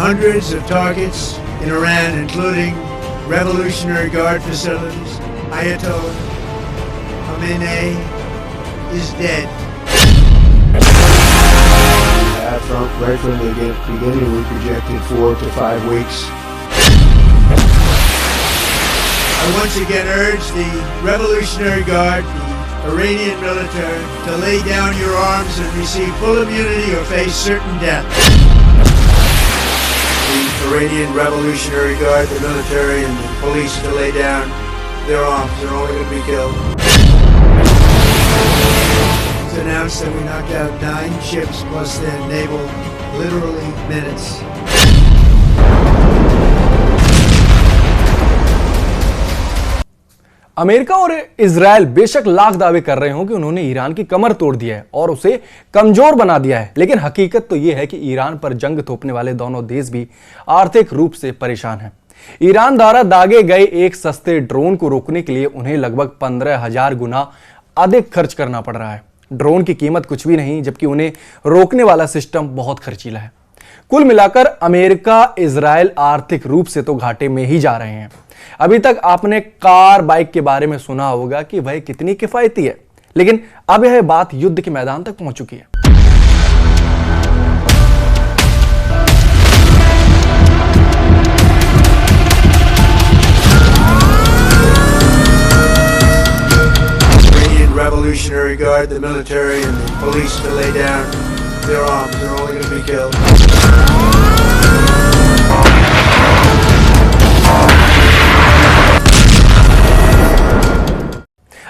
hundreds of targets in Iran, including Revolutionary Guard facilities. Ayatollah Khamenei is dead. Right from the beginning, we projected 4 to 5 weeks. I once again urge the Revolutionary Guard, the Iranian military, to lay down your arms and receive full immunity or face certain death. The Iranian Revolutionary Guard, the military, and the police to lay down their arms. They're only going to be killed. It's announced that we knocked out 9 ships plus their naval, literally minutes. America और Israel बेशक लाख दावे कर रहे हों कि उन्होंने Iran की कमर तोड़ दिया है और उसे कमजोर बना दिया है, लेकिन हकीकत तो यह है कि ईरान पर जंग थोपने वाले दोनों देश भी आर्थिक रूप से परेशान हैं। ईरान द्वारा दागे गए एक सस्ते ड्रोन को रोकने के लिए उन्हें लगभग 15,000 गुना अधिक खर्च करना पड़ रहा है। ड्रोन की कीमत कुछ भी नहीं, जबकि उन्हें रोकने वाला सिस्टम बहुत खर्चीला है। कुल मिलाकर अमेरिका इजराइल आर्थिक रूप से तो घाटे में ही जा रहे हैं। अभी तक आपने कार बाइक के बारे में सुना होगा कि वह कितनी किफायती है, लेकिन अब यह बात युद्ध के मैदान तक पहुंच चुकी है। Revolutionary Guard, the military, and the police to lay down their arms. They're only going to be killed.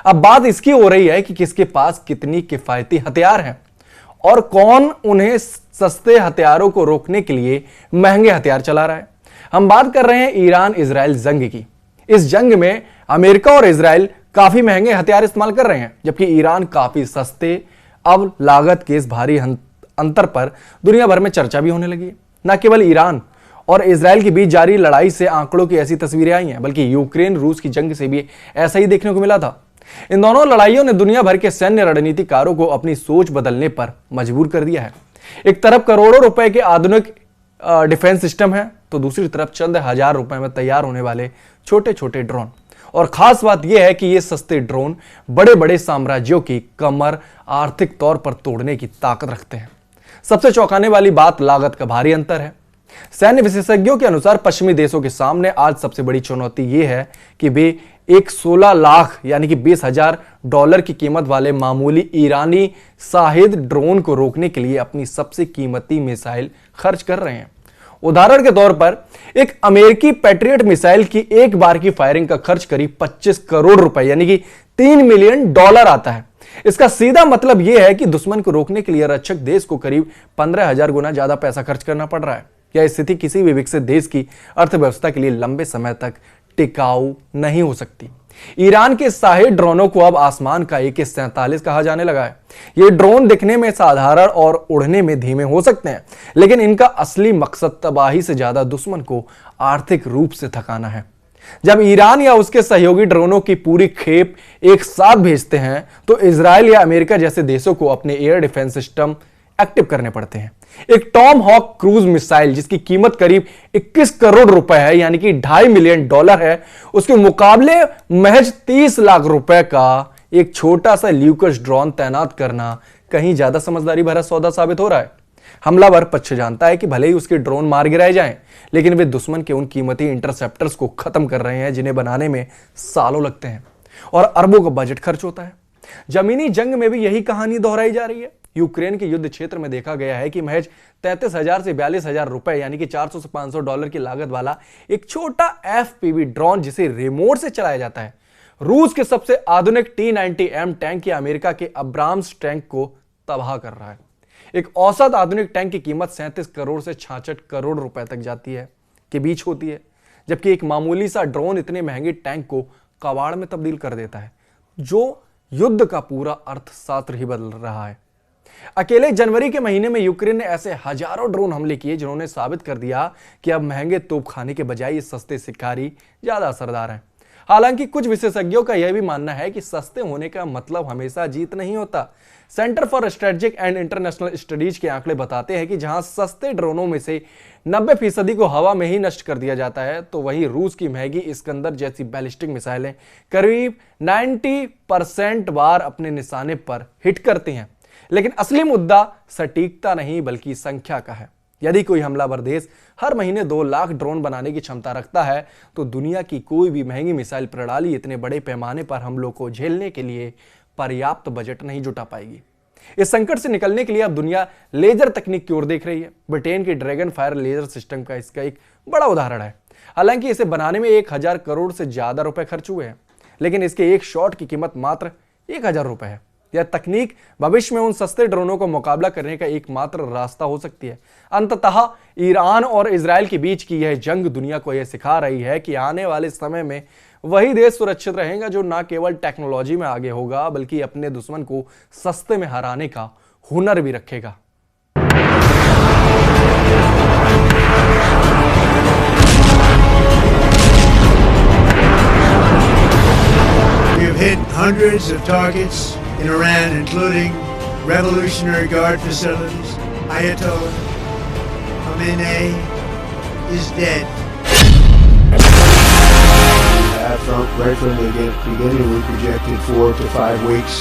अब बात इसकी हो रही है कि किसके पास कितनी किफायती हथियार हैं और कौन उन्हें सस्ते हथियारों को रोकने के लिए महंगे हथियार चला रहा है। हम बात कर रहे हैं ईरान इजराइल जंग की। इस जंग में अमेरिका और इजराइल काफी महंगे हथियार इस्तेमाल कर रहे हैं, जबकि ईरान काफी सस्ते। अब लागत के इस भारी अंतर पर दुनिया भर में चर्चा भी होने लगी है। न केवल ईरान और इजराइल के बीच जारी लड़ाई से आंकड़ों की ऐसी तस्वीरें आई हैं, बल्कि यूक्रेन रूस की जंग से भी ऐसा ही देखने को मिला था। इन दोनों लड़ाइयों ने दुनिया भर के सैन्य रणनीतिकारों को अपनी सोच बदलने पर मजबूर कर दिया है। एक तरफ करोड़ों रुपए के आधुनिक डिफेंस सिस्टम है, तो दूसरी तरफ चंद हजार रुपए में तैयार होने वाले छोटे छोटे ड्रोन। और खास बात यह है कि ये सस्ते ड्रोन बड़े बड़े साम्राज्यों की कमर आर्थिक तौर पर तोड़ने की ताकत रखते हैं। सबसे चौंकाने वाली बात लागत का भारी अंतर है। सैन्य विशेषज्ञों के अनुसार पश्चिमी देशों के सामने आज सबसे बड़ी चुनौती यह है कि वे एक 16 लाख यानी कि $20,000 की कीमत वाले मामूली ईरानी शाहिद ड्रोन को रोकने के लिए अपनी सबसे कीमती मिसाइल खर्च कर रहे हैं। उदाहरण के तौर पर एक अमेरिकी पैट्रियट मिसाइल की एक बार की फायरिंग का खर्च करीब 25 करोड़ रुपए यानी कि $3 मिलियन आता है। इसका सीधा मतलब यह है कि दुश्मन को रोकने के लिए रक्षक देश को करीब 15,000 गुना ज्यादा पैसा खर्च करना पड़ रहा है। यह स्थिति किसी भी विकसित देश की अर्थव्यवस्था के लिए लंबे समय तक टिकाऊ नहीं हो सकती। ईरान के शाहिद ड्रोनों को अब आसमान का AK-47 कहा जाने लगा है। ये ड्रोन दिखने में साधारण और उड़ने में धीमे हो सकते हैं, लेकिन इनका असली मकसद तबाही से ज्यादा दुश्मन को आर्थिक रूप से थकाना है। जब ईरान या उसके सहयोगी ड्रोनों की पूरी खेप एक साथ भेजते हैं, तो इजराइल या अमेरिका जैसे देशों को अपने एयर डिफेंस सिस्टम एक्टिव करने पड़ते हैं। एक टॉम हॉक क्रूज मिसाइल जिसकी कीमत करीब 21 करोड़ रुपए है यानी कि $2.5 मिलियन है, उसके मुकाबले महज 30 लाख रुपए का एक छोटा सा ल्यूकस ड्रोन तैनात करना कहीं ज्यादा समझदारी भरा सौदा साबित हो रहा है। हमलावर पक्ष जानता है कि भले ही उसके ड्रोन मार गिराए जाएं, लेकिन वे दुश्मन के उन कीमती इंटरसेप्टर्स को खत्म कर रहे हैं जिन्हें बनाने में सालों लगते हैं और अरबों का बजट खर्च होता है। जमीनी जंग में भी यही कहानी दोहराई जा रही है। यूक्रेन के युद्ध क्षेत्र में देखा गया है कि महज 33,000 से 42,000 रुपए यानी कि $400 से $500 की लागत वाला एक छोटा FPV ड्रोन जिसे रिमोट से चलाया जाता है, रूस के सबसे आधुनिक T-90M टैंक या अमेरिका के अब्राम्स टैंक को तबाह कर रहा है। एक औसत आधुनिक टैंक की कीमत 37 करोड़ से 66 करोड़ रुपए तक जाती है के बीच होती है, जबकि एक मामूली सा ड्रोन इतने महंगे टैंक को कबाड़ में तब्दील कर देता है, जो युद्ध का पूरा अर्थशास्त्र ही बदल रहा है। अकेले जनवरी के महीने में यूक्रेन ने ऐसे हजारों ड्रोन हमले किए जिन्होंने साबित कर दिया कि अब महंगे तोपखाने के बजाय ये सस्ते शिकारी ज्यादा असरदार हैं। हालांकि कुछ विशेषज्ञों का यह भी मानना है कि सस्ते होने का मतलब हमेशा जीत नहीं होता। Centre for strategic and international studies के आंकड़े बताते हैं कि जहां सस्ते ड्रोनों में से 90% को हवा में ही नष्ट कर दिया जाता है, तो वहीं रूस की महंगी इस्कंदर जैसी बैलिस्टिक मिसाइलें करीब 90% बार अपने निशाने पर हिट करती हैं। लेकिन असली मुद्दा सटीकता नहीं बल्कि संख्या का है। यदि कोई हमलावर देश हर महीने 2 लाख ड्रोन बनाने की क्षमता रखता है, तो दुनिया की कोई भी महंगी मिसाइल प्रणाली इतने बड़े पैमाने पर हमलों को झेलने के लिए पर्याप्त बजट नहीं जुटा पाएगी। इस संकट से निकलने के लिए अब दुनिया लेजर तकनीक की ओर देख रही है। ब्रिटेन की ड्रैगन फायर लेजर सिस्टम का इसका एक बड़ा उदाहरण है। हालांकि इसे बनाने में 1000 करोड़ से ज्यादा रुपए खर्च हुए हैं, लेकिन इसके एक शॉट की कीमत मात्र 1000 रुपए है। यह तकनीक भविष्य में उन सस्ते ड्रोनों को मुकाबला करने का एकमात्र रास्ता हो सकती है। अंततः ईरान और इजराइल के बीच की यह जंग दुनिया को यह सिखा रही है कि आने वाले समय में वही देश सुरक्षित रहेगा जो न केवल टेक्नोलॉजी में आगे होगा, बल्कि अपने दुश्मन को सस्ते में हराने का हुनर भी रखेगा। We have hit hundreds of targets in Iran, including Revolutionary Guard facilities. Ayatollah Khamenei is dead. Right from the beginning, we projected 4 to 5 weeks.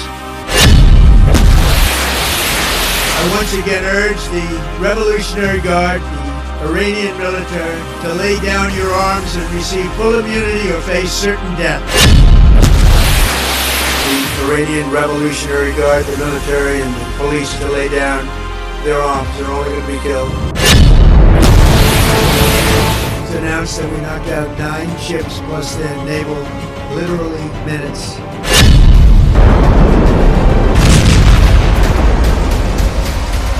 I once again urge the Revolutionary Guard, the Iranian military, to lay down your arms and receive full immunity or face certain death. The Iranian Revolutionary Guard, the military, and the police to lay down their arms. They're only going to be killed. It's announced that we knocked out 9 ships plus their naval, literally minutes.